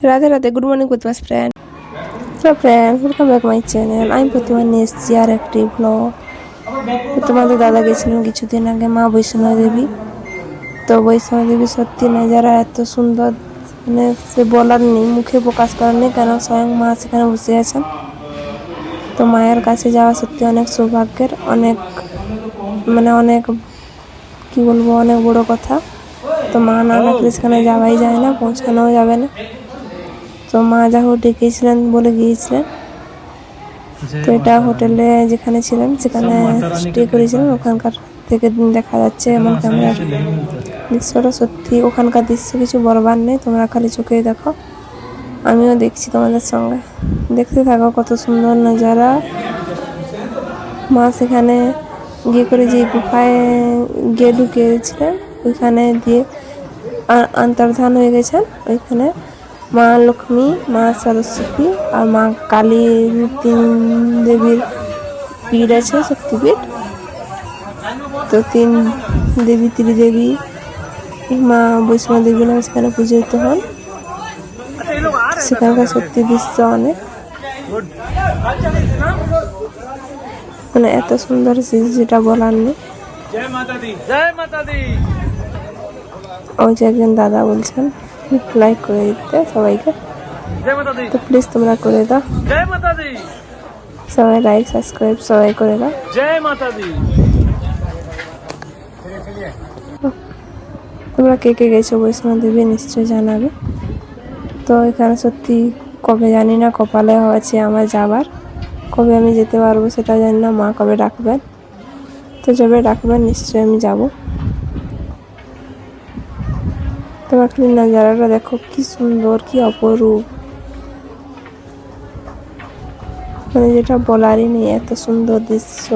Radhe Radhe, good morning with my friend. So friends, welcome back my channel. আমি প্রতিমা নিয়ে এসেছি আর একটি ব্লগ। তো তোমাদের দাদা গেছিলেন কিছুদিন আগে মা বৈষ্ণব দেবী। তো বৈষ্ণব দেবী সত্যি নজারা এত সুন্দর, মানে সে বলার নেই, মুখে প্রকাশ করার নেই, কারণ স্বয়ং মা সেখানে বসে আছেন। তো মায়ের কাছে যাওয়া সত্যি অনেক সৌভাগ্যের, অনেক কি বলবো, অনেক বড় কথা। তো মা না ডাকলে সেখানে যাওয়াই যায় না, পৌঁছানোও যাবে না। তো মা যা হোক ডেকেছিলেন বলে গিয়েছিলেন। তো এটা হোটেলে যেখানে ছিলেন সেখানে স্টে করেছিলেন, ওখানকার থেকে দেখা যাচ্ছে এমন ক্যামেরার দৃশ্যটা। সত্যি ওখানকার দৃশ্য কিছু বলবার নেই, তোমরা খালি চোখে দেখো, আমিও দেখছি তোমাদের সঙ্গে, দেখতে থাকো কত সুন্দর নজারা। মা সেখানে গিয়ে করে যে গুফায় গিয়ে ঢুকেছিলেন, ওইখানে দিয়ে অন্তর্ধান হয়ে গেছেন। ওইখানে মা লক্ষ্মী, মা সরস্বতী আর মা কালীর 3 দেবীর পীঠ আছে, শক্তিপীঠ। তো 3 দেবী, ত্রিদেবী মা বৈষ্ণব দেবী নামে সেখানে পূজিত হন। সেখানকার সত্যি দৃশ্য অনেক, মানে এত সুন্দর যেটা বলার নেই। ওই যে একজন দাদা বলছেন লাইক করে দিতে সবাইকে, তো প্লিজ তোমরা করে দাও, সবাই লাইক সাবস্ক্রাইব সবাই করে দাও। জয় মাতা দি। তোমরা কে কে গেছো বৈষ্ণব দেবী নিশ্চয়ই জানাবে। তো এখানে সত্যি কবে জানি না, কপালে হয়েছে আমার যাবার, কবে আমি যেতে পারবো সেটা জানি না, মা কবে ডাকবেন। তো যবে ডাকবেন নিশ্চয়ই আমি যাব। তোমার খালি নজারাটা দেখো, কি সুন্দর, কি অপরূপ, মানে যেটা বলারই নেই, এত সুন্দর দৃশ্য।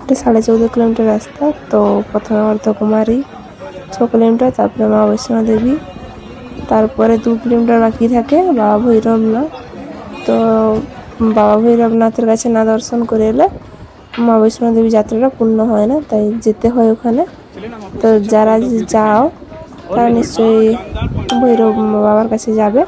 এটা 14.5 কিলোমিটার রাস্তা। তো প্রথমে অর্ধকুমারী 6 কিলোমিটার, তারপরে মা বৈষ্ণব দেবী, তারপরে 2 কিলোমিটার বাকি থাকে বাবা ভৈরবনাথ। তো বাবা ভৈরবনাথের কাছে না দর্শন করে এলে মা বৈষ্ণব দেবী যাত্রাটা পূর্ণ হয় না, তাই যেতে হয় ওখানে। তো যারা যাও তারা নিশ্চয়ই ভৈরব বাবার কাছে যাবে।